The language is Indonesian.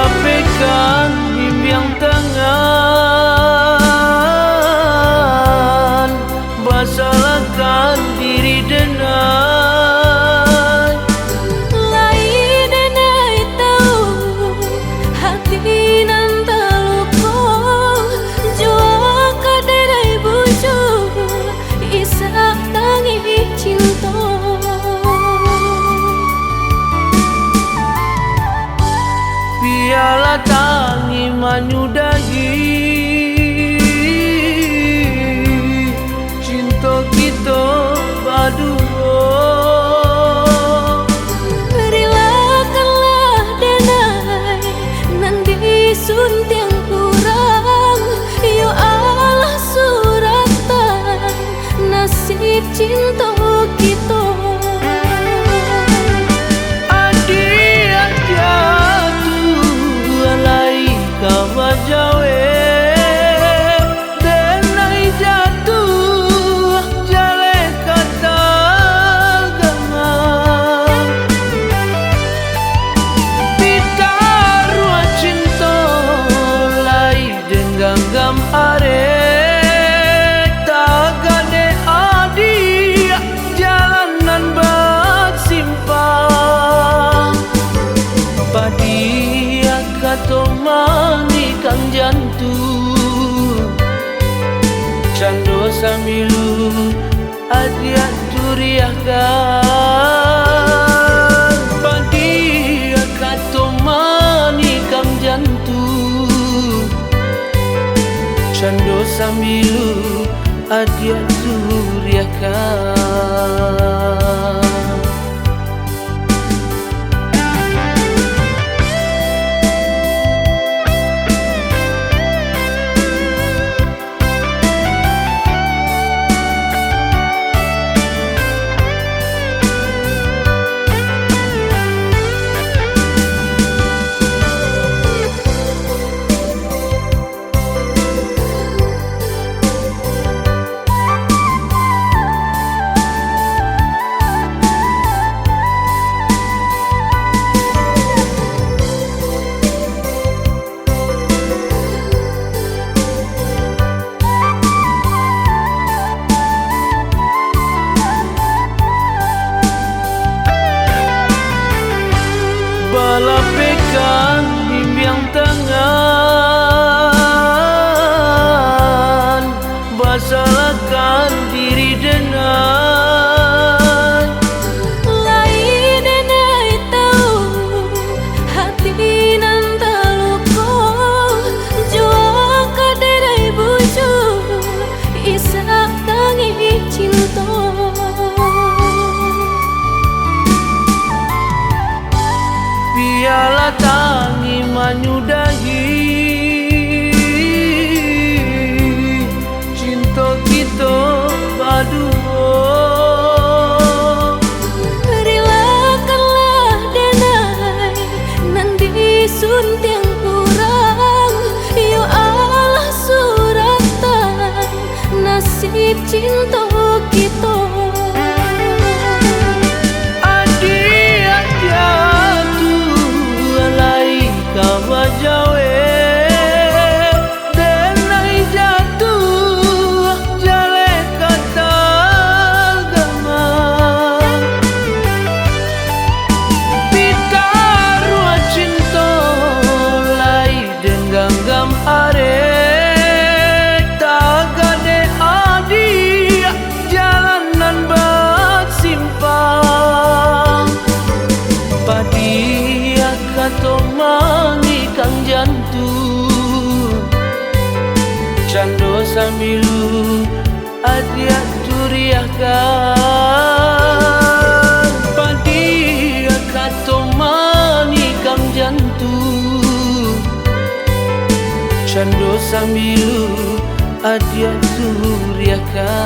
balapekan bimbang tangan, basalahkan diri denai. Lai denai tahu hati nan taluko, jua kaderai buju isa tangi cinta. Piala tangi menyudahi cinta kita berdua. Relakanlah denai nan disunting kurang, yo Allah suratan nasib cinta kita. Gam are tagade adi jalanan bersimpang, padia kato manikang jantung, cando samilu adia turiahkan, padia kato manikang jantung, cando samilu adia turiahkan. Balapekan bimbang tangan, basalahkan diri denai. Lai denai tahu hati nan taluko, jua kaderai buju isa tangi cinta. Piala tangi menyudahi cinta kita berdua. Relakanlah denai nan disunting kurang, yo Allah suratan nasib cinta kita. Gam are tagade adi jalanan bersimpang, padia kato manikang jantung, cando samilu adia turiahkan, padia kato manikang jantung, cando samilu adia turiahkan.